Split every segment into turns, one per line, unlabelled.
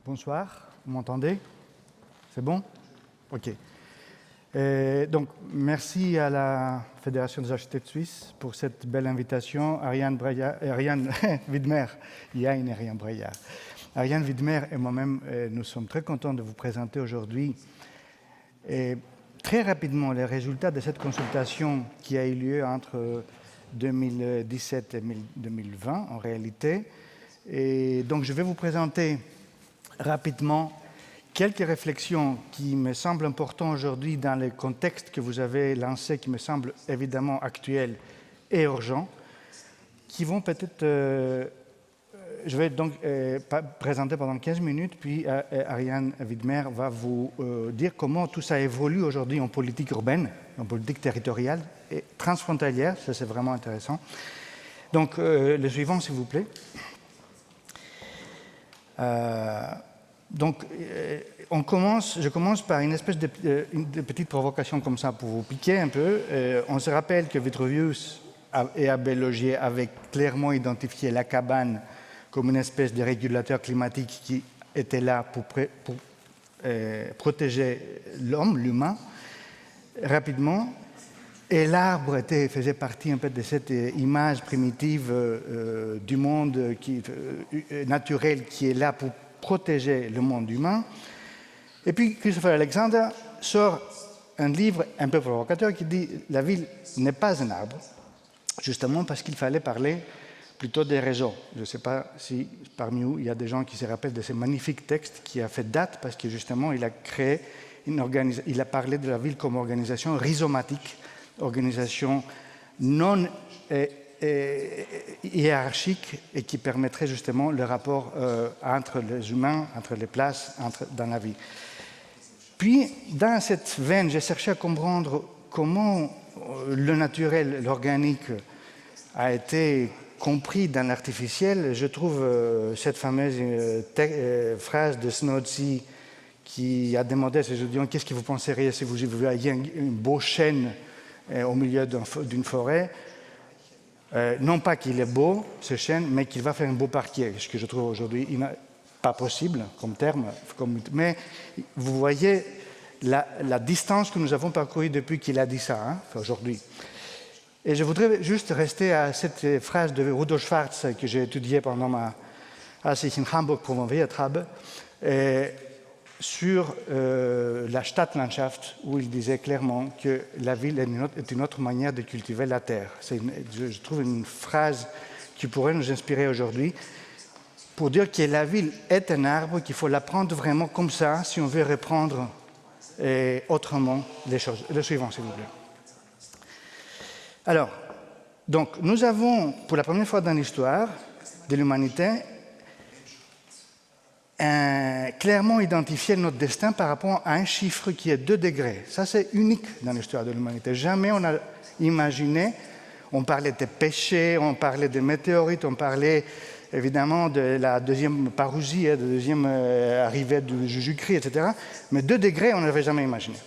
Bonsoir, vous m'entendez? C'est bon? Ok. Donc, merci à la Fédération des architectes suisses pour cette belle invitation. Ariane Widmer, Yain et Ariane Breillat. Ariane Widmer et moi-même, nous sommes très contents de vous présenter aujourd'hui très rapidement les résultats de cette consultation qui a eu lieu entre 2017 et 2020 en réalité. Et donc, je vais vous présenter rapidement quelques réflexions qui me semblent importantes aujourd'hui dans le contexte que vous avez lancé, qui me semble évidemment actuel et urgent, qui vont peut-être... je vais donc présenter pendant 15 minutes, puis Ariane Widmer va vous dire comment tout ça évolue aujourd'hui en politique urbaine, en politique territoriale et transfrontalière. Ça, c'est vraiment intéressant. Donc, le suivant, s'il vous plaît. Donc, je commence par une espèce de petite provocation comme ça pour vous piquer un peu. On se rappelle que Vitruvius et Abel Logier avaient clairement identifié la cabane comme une espèce de régulateur climatique qui était là pour protéger l'humain, rapidement. Et l'arbre faisait partie un peu de cette image primitive du monde naturel qui est là pour protéger le monde humain. Et puis Christopher Alexander sort un livre un peu provocateur qui dit « La ville n'est pas un arbre », justement parce qu'il fallait parler plutôt des réseaux. Je ne sais pas si parmi vous, il y a des gens qui se rappellent de ce magnifique texte qui a fait date parce que justement, il a créé il a parlé de la ville comme organisation rhizomatique, organisation non hiérarchique et qui permettrait justement le rapport entre les humains, entre les places, dans la vie. Puis, dans cette veine, j'ai cherché à comprendre comment le naturel, l'organique, a été compris dans l'artificiel. Je trouve cette fameuse phrase de Snodsy qui a demandé à ses étudiants « Qu'est-ce que vous penseriez si vous voyiez un beau chêne au milieu d'une forêt ?» Non pas qu'il est beau, ce chêne, mais qu'il va faire un beau parquet, ce que je trouve aujourd'hui pas possible comme terme. Mais vous voyez la distance que nous avons parcourue depuis qu'il a dit ça, aujourd'hui. Et je voudrais juste rester à cette phrase de Rudolf Schwarz que j'ai étudiée pendant als ich in Hamburg promoviert habe, sur la Stadtlandschaft, où il disait clairement que la ville est une autre manière de cultiver la terre. Je trouve une phrase qui pourrait nous inspirer aujourd'hui pour dire que la ville est un arbre, qu'il faut la prendre vraiment comme ça si on veut reprendre autrement les choses. Le suivant, s'il vous plaît. Alors, donc, nous avons, pour la première fois dans l'histoire de l'humanité, clairement identifié notre destin par rapport à un chiffre qui est 2 degrés. Ça, c'est unique dans l'histoire de l'humanité. Jamais on a imaginé, on parlait des péchés, on parlait des météorites, on parlait évidemment de la deuxième parousie, de la deuxième arrivée de Jésus-Christ, etc. Mais 2 degrés, on n'avait jamais imaginé.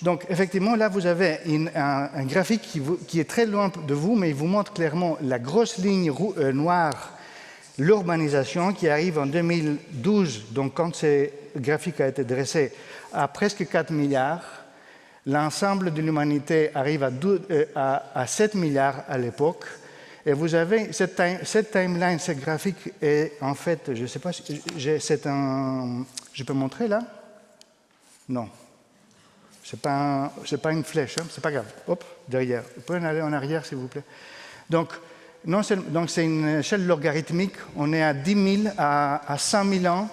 Donc, effectivement, là, vous avez un graphique qui est très loin de vous, mais il vous montre clairement la grosse ligne noire, l'urbanisation qui arrive en 2012, donc quand ce graphique a été dressé, à presque 4 milliards. L'ensemble de l'humanité arrive à 7 milliards à l'époque. Et vous avez cette timeline, ce graphique est en fait, je ne sais pas si je peux montrer là? Non. Ce n'est pas une flèche, hein? C'est pas grave. Hop, derrière. Vous pouvez aller en arrière, s'il vous plaît. Donc, c'est une échelle logarithmique. On est à 10 000, à 100 000 ans.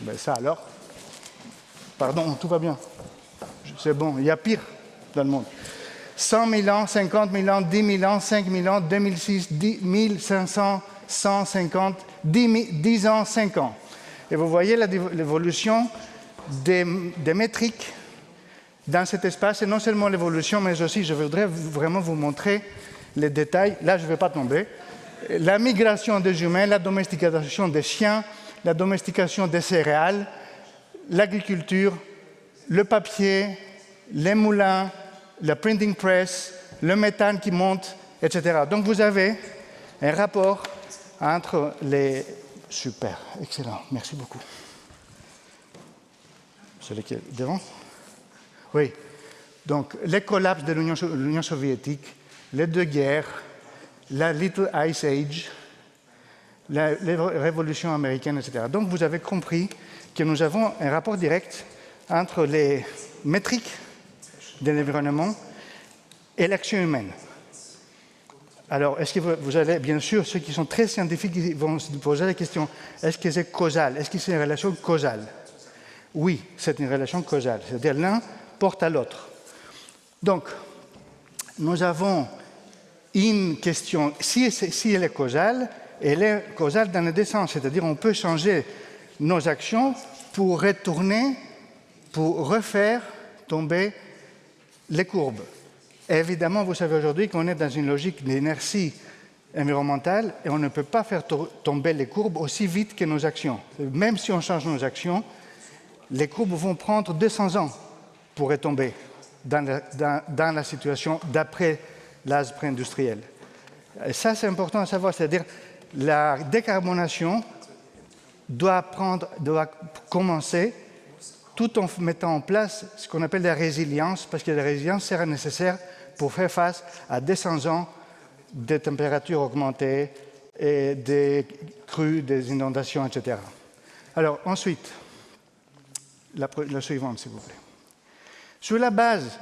Ben ça alors. Pardon, tout va bien. C'est bon, il y a pire dans le monde. 100 000 ans, 50 000 ans, 10 000 ans, 5 000 ans, 2006, 10 500, 150, 10 ans, 5 ans. Et vous voyez l'évolution des métriques dans cet espace, et non seulement l'évolution, mais aussi, je voudrais vraiment vous montrer les détails. Là, je ne vais pas tomber. La migration des humains, la domestication des chiens, la domestication des céréales, l'agriculture, le papier, les moulins, la printing press, le méthane qui monte, etc. Donc, vous avez un rapport entre les... Super, excellent, merci beaucoup. C'est lequel? Devant? Oui. Donc, le collapse de l'Union soviétique, les deux guerres, la Little Ice Age, les révolutions américaines, etc. Donc, vous avez compris que nous avons un rapport direct entre les métriques de l'environnement et l'action humaine. Alors, est-ce que vous avez, bien sûr, ceux qui sont très scientifiques vont se poser la question, est-ce que c'est causal? Est-ce que c'est une relation causale? Oui, c'est une relation causale, c'est-à-dire l'un porte à l'autre. Donc, nous avons une question, si elle est causale dans les deux sens, c'est-à-dire on peut changer nos actions pour retourner, pour refaire tomber les courbes. Et évidemment, vous savez aujourd'hui qu'on est dans une logique d'inertie environnementale et on ne peut pas faire tomber les courbes aussi vite que nos actions. Même si on change nos actions, les courbes vont prendre 200 ans pour retomber dans la situation d'après l'âge pré-industriel. Et ça, c'est important à savoir, c'est-à-dire la décarbonation doit commencer tout en mettant en place ce qu'on appelle la résilience, parce que la résilience sera nécessaire pour faire face à 200 ans de températures augmentées et des crues, des inondations, etc. Alors, ensuite, la suivante, s'il vous plaît. Sur la base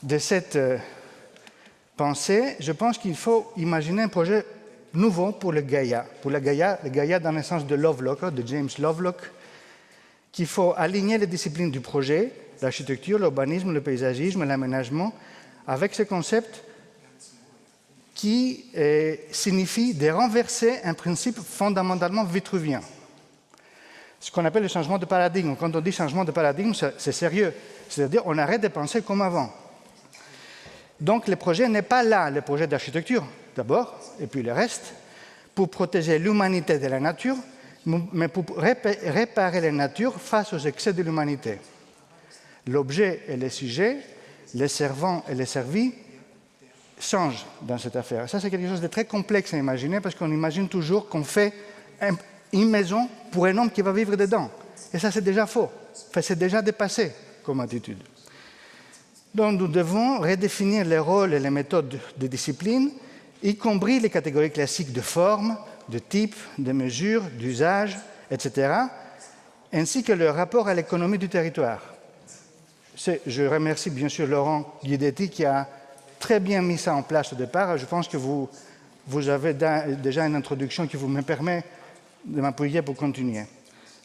de cette pensée, je pense qu'il faut imaginer un projet nouveau pour le Gaïa. Pour le Gaïa dans le sens de Lovelock, de James Lovelock, qu'il faut aligner les disciplines du projet, l'architecture, l'urbanisme, le paysagisme, l'aménagement, avec ce concept qui signifie de renverser un principe fondamentalement vitruvien. Ce qu'on appelle le changement de paradigme. Quand on dit changement de paradigme, c'est sérieux. C'est-à-dire on arrête de penser comme avant. Donc le projet n'est pas là, le projet d'architecture d'abord, et puis le reste, pour protéger l'humanité de la nature, mais pour réparer la nature face aux excès de l'humanité. L'objet et le sujet, les servants et les servis, changent dans cette affaire. Ça, c'est quelque chose de très complexe à imaginer, parce qu'on imagine toujours qu'on fait une maison pour un homme qui va vivre dedans. Et ça, c'est déjà faux. Enfin, c'est déjà dépassé comme attitude. Donc, nous devons redéfinir les rôles et les méthodes de discipline, y compris les catégories classiques de forme, de type, de mesure, d'usage, etc., ainsi que le rapport à l'économie du territoire. Je remercie bien sûr Laurent Guidetti qui a très bien mis ça en place au départ. Je pense que vous avez déjà une introduction qui me permet de m'appuyer pour continuer.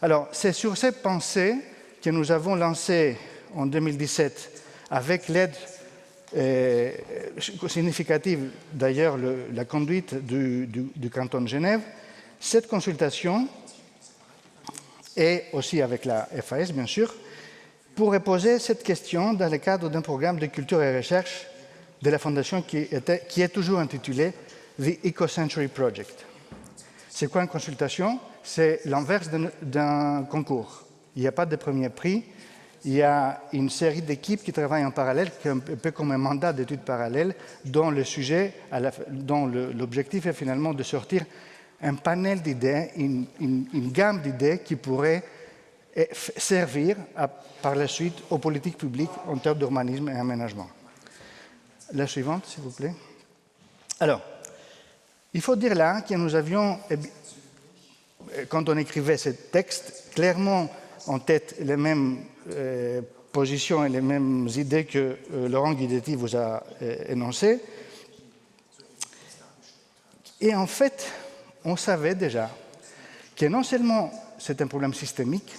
Alors, c'est sur ces pensées que nous avons lancé en 2017, avec l'aide significative, d'ailleurs, la conduite du canton de Genève, cette consultation, et aussi avec la FAS, bien sûr, pour reposer cette question dans le cadre d'un programme de culture et recherche de la Fondation qui est toujours intitulé The Eco-Century Project. C'est quoi une consultation? C'est l'inverse d'un concours. Il n'y a pas de premier prix. Il y a une série d'équipes qui travaillent en parallèle, qui est un peu comme un mandat d'études parallèles, dont l'objectif est finalement de sortir un panel d'idées, une gamme d'idées qui pourrait servir par la suite aux politiques publiques en termes d'urbanisme et aménagement. La suivante, s'il vous plaît. Alors, il faut dire là que nous avions, quand on écrivait ce texte, clairement en tête les mêmes positions et les mêmes idées que Laurent Guidetti vous a énoncées. Et en fait, on savait déjà que non seulement c'est un problème systémique,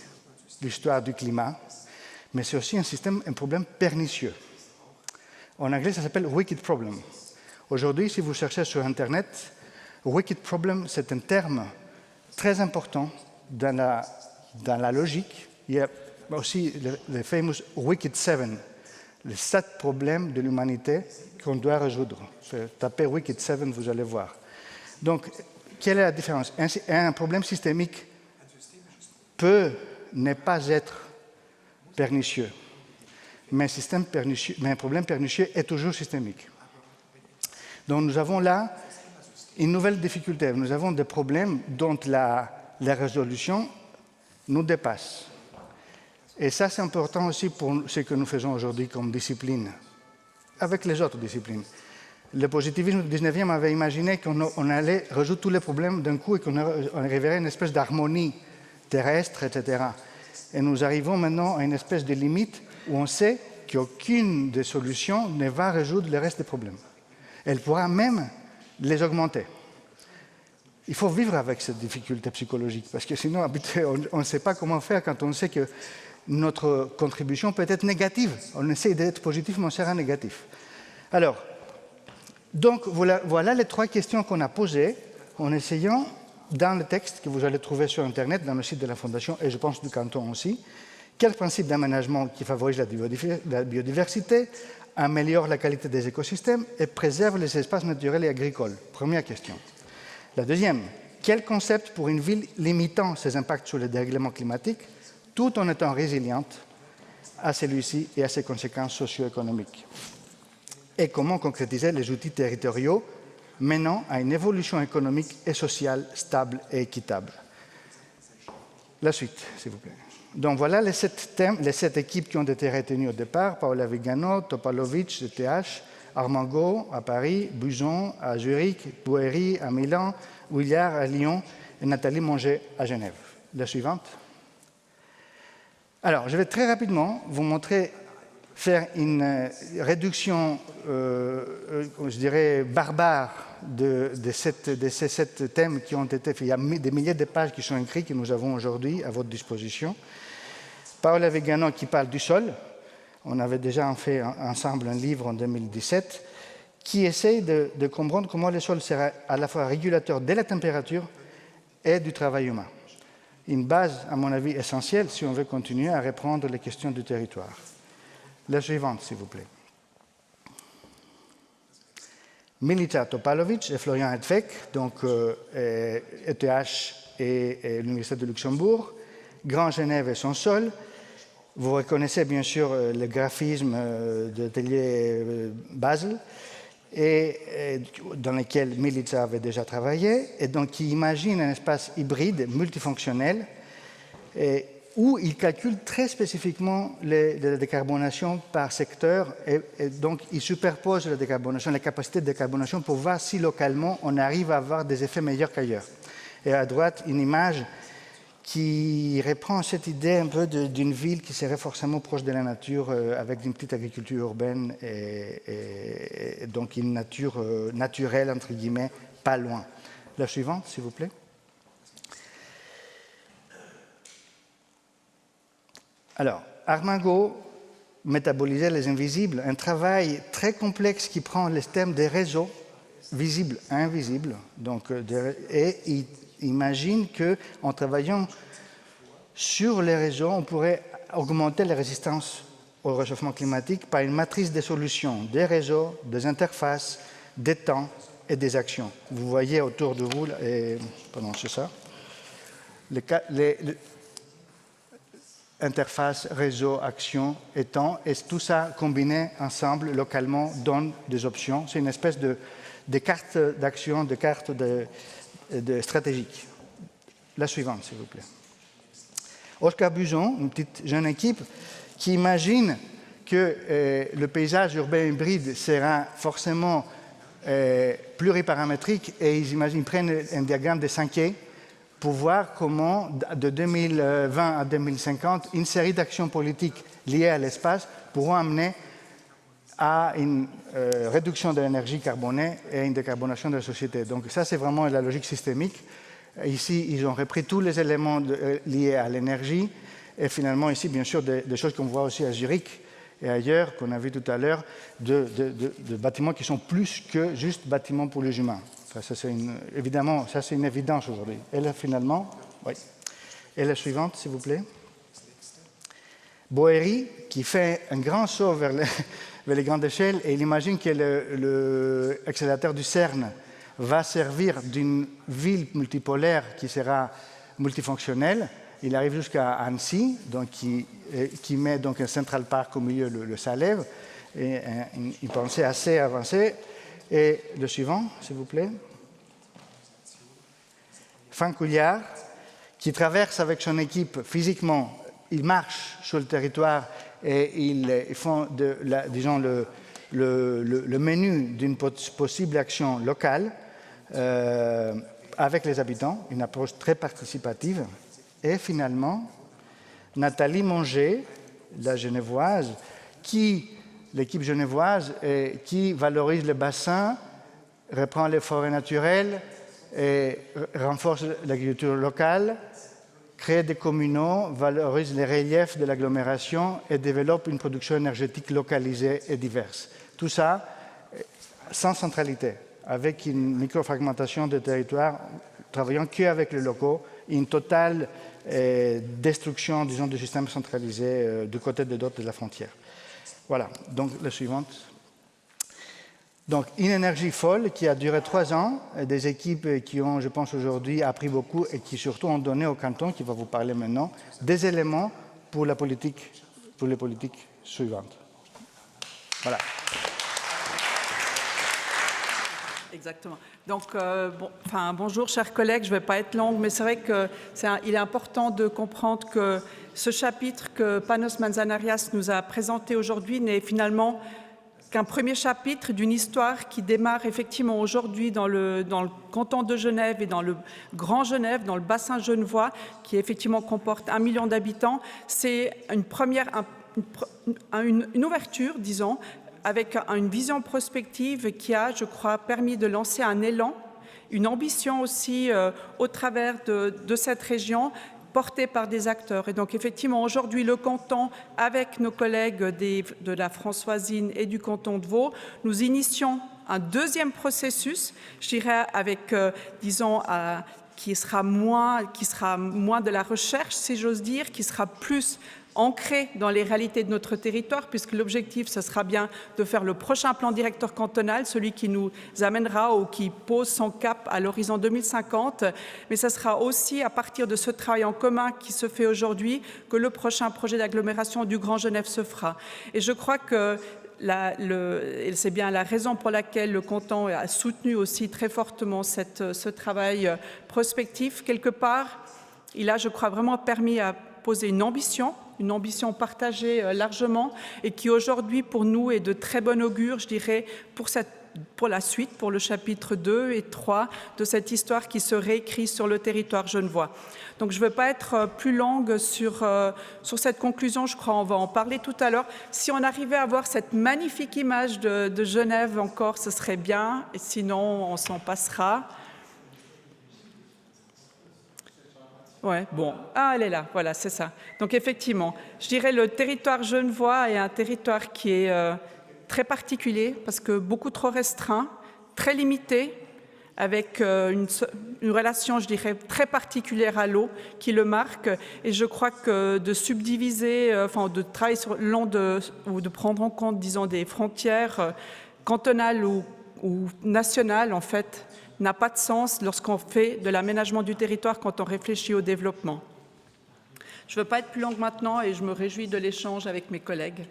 l'histoire du climat, mais c'est aussi un problème pernicieux. En anglais, ça s'appelle wicked problem. Aujourd'hui, si vous cherchez sur Internet, wicked problem, c'est un terme très important dans la logique. Il y a aussi le fameux Wicked Seven, les 7 problèmes de l'humanité qu'on doit résoudre. Tapez Wicked Seven, vous allez voir. Donc, quelle est la différence? Un problème systémique peut ne pas être pernicieux, mais un problème pernicieux est toujours systémique. Donc, nous avons là une nouvelle difficulté. Nous avons des problèmes dont la résolution nous dépasse. Et ça, c'est important aussi pour ce que nous faisons aujourd'hui comme discipline, avec les autres disciplines. Le positivisme du 19e avait imaginé qu'on allait résoudre tous les problèmes d'un coup et qu'on arriverait à une espèce d'harmonie terrestre, etc. Et nous arrivons maintenant à une espèce de limite où on sait qu'aucune des solutions ne va résoudre le reste des problèmes. Elle pourra même les augmenter. Il faut vivre avec cette difficulté psychologique, parce que sinon, on ne sait pas comment faire quand on sait que notre contribution peut être négative. On essaie d'être positif, mais on sera négatif. Alors, donc voilà les 3 questions qu'on a posées en essayant, dans le texte que vous allez trouver sur Internet, dans le site de la Fondation, et je pense du canton aussi, quel principe d'aménagement qui favorise la biodiversité, améliore la qualité des écosystèmes et préserve les espaces naturels et agricoles. Première question. La deuxième, quel concept pour une ville limitant ses impacts sur le dérèglement climatique, tout en étant résiliente à celui-ci et à ses conséquences socio-économiques. Et comment concrétiser les outils territoriaux menant à une évolution économique et sociale stable et équitable. La suite, s'il vous plaît. Donc voilà les 7 thèmes, les 7 équipes qui ont été retenues au départ, Paola Vigano, Topalovic de TH, Armango à Paris, Buzon à Zurich, Boeri à Milan, Ouillard à Lyon et Nathalie Monger à Genève. La suivante. Alors, je vais très rapidement vous montrer, faire une réduction, je dirais, barbare de ces 7 thèmes qui ont été faits. Il y a des milliers de pages qui sont écrites que nous avons aujourd'hui à votre disposition. Paola Vigano qui parle du sol. On avait déjà fait ensemble un livre en 2017 qui essaye de comprendre comment le sol sera à la fois régulateur de la température et du travail humain. Une base, à mon avis, essentielle si on veut continuer à reprendre les questions du territoire. La suivante, s'il vous plaît. Milica Topalovic et Florian Hedvek, donc ETH et l'Université de Luxembourg, Grand Genève et son sol. Vous reconnaissez bien sûr le graphisme de l'atelier Basel, et dans lequel Milica avait déjà travaillé, et donc qui imagine un espace hybride multifonctionnel où il calcule très spécifiquement la décarbonation par secteur, et donc il superpose la décarbonation, la capacité de décarbonation pour voir si localement on arrive à avoir des effets meilleurs qu'ailleurs. Et à droite, une image qui reprend cette idée un peu d'une ville qui serait forcément proche de la nature, avec une petite agriculture urbaine et donc une nature naturelle, entre guillemets, pas loin. La suivante, s'il vous plaît. Alors, Armango, métaboliser les invisibles, un travail très complexe qui prend les thèmes des réseaux, visibles et invisibles, donc, et il imagine qu'en travaillant sur les réseaux, on pourrait augmenter la résistance au réchauffement climatique par une matrice des solutions, des réseaux, des interfaces, des temps et des actions. Vous voyez autour de vous, pardon, c'est ça, les interfaces, réseaux, actions et temps, et tout ça combiné ensemble localement donne des options. C'est une espèce de carte d'action, de carte stratégique. La suivante, s'il vous plaît. Oscar Buzon, une petite jeune équipe, qui imagine que le paysage urbain hybride sera forcément pluriparamétrique, et ils prennent un diagramme de 5 pour voir comment, de 2020 à 2050, une série d'actions politiques liées à l'espace pourront amener à une réduction de l'énergie carbonée et une décarbonation de la société. Donc ça, c'est vraiment la logique systémique. Ici, ils ont repris tous les éléments liés à l'énergie, et finalement ici, bien sûr, des choses qu'on voit aussi à Zurich et ailleurs, qu'on a vu tout à l'heure, de bâtiments qui sont plus que juste bâtiments pour les humains. Évidemment, ça c'est une évidence aujourd'hui. Et là, finalement, oui. Et la suivante, s'il vous plaît. Boeri, qui fait un grand saut vers les grandes échelles, et il imagine que l'accélérateur du CERN va servir d'une ville multipolaire qui sera multifonctionnelle. Il arrive jusqu'à Annecy, donc qui met donc un Central Park au milieu, le Salève, et une pensée assez avancée. Et le suivant, s'il vous plaît. Franck Couillard, qui traverse avec son équipe physiquement, ils marchent sur le territoire et ils font, disons, le menu d'une possible action locale avec les habitants, une approche très participative. Et finalement, Nathalie Monger, la genevoise, l'équipe genevoise, qui valorise le bassin, reprend les forêts naturelles, et renforce l'agriculture locale, crée des communaux, valorise les reliefs de l'agglomération et développe une production énergétique localisée et diverse. Tout ça sans centralité, avec une microfragmentation des territoires, travaillant qu'avec les locaux, une totale destruction, disons, du système centralisé du côté de d'autres de la frontière. Voilà, donc la suivante. Donc, une énergie folle qui a duré 3 ans, des équipes qui ont, je pense, aujourd'hui appris beaucoup et qui surtout ont donné au canton, qui va vous parler maintenant, des éléments pour les politiques suivantes. Voilà.
Exactement. Donc, bonjour, chers collègues, je ne vais pas être longue, mais c'est vrai qu'il est important de comprendre que ce chapitre que Panos Manzanarias nous a présenté aujourd'hui n'est finalement qu'un premier chapitre d'une histoire qui démarre effectivement aujourd'hui dans le canton de Genève et dans le Grand Genève, dans le bassin genevois, qui effectivement comporte 1 million d'habitants. C'est une ouverture, disons, avec une vision prospective qui a, je crois, permis de lancer un élan, une ambition aussi au travers de cette région, portée par des acteurs. Et donc, effectivement, aujourd'hui, le canton, avec nos collègues de la Françoisine et du canton de Vaud, nous initions un deuxième processus, je dirais, avec, disons, qui sera moins de la recherche, si j'ose dire, qui sera plus ancré dans les réalités de notre territoire, puisque l'objectif, ce sera bien de faire le prochain plan directeur cantonal, celui qui nous amènera ou qui pose son cap à l'horizon 2050, mais ce sera aussi à partir de ce travail en commun qui se fait aujourd'hui que le prochain projet d'agglomération du Grand Genève se fera. Et je crois que c'est bien la raison pour laquelle le canton a soutenu aussi très fortement ce travail prospectif. Quelque part, il a, je crois, vraiment permis à poser une ambition partagée largement et qui aujourd'hui pour nous est de très bon augure, je dirais, pour la suite, pour le chapitre 2 et 3 de cette histoire qui se réécrit sur le territoire genevois. Donc je ne veux pas être plus longue sur cette conclusion, je crois on va en parler tout à l'heure. Si on arrivait à avoir cette magnifique image de Genève encore, ce serait bien, et sinon on s'en passera. Ouais, bon. Ah, elle est là, voilà, c'est ça. Donc effectivement, je dirais le territoire genevois est un territoire qui est très particulier parce que beaucoup trop restreint, très limité, avec une relation, je dirais, très particulière à l'eau qui le marque. Et je crois que de subdiviser, de travailler ou de prendre en compte, disons, des frontières cantonales ou nationales, en fait, n'a pas de sens lorsqu'on fait de l'aménagement du territoire quand on réfléchit au développement. Je ne veux pas être plus longue maintenant et je me réjouis de l'échange avec mes collègues.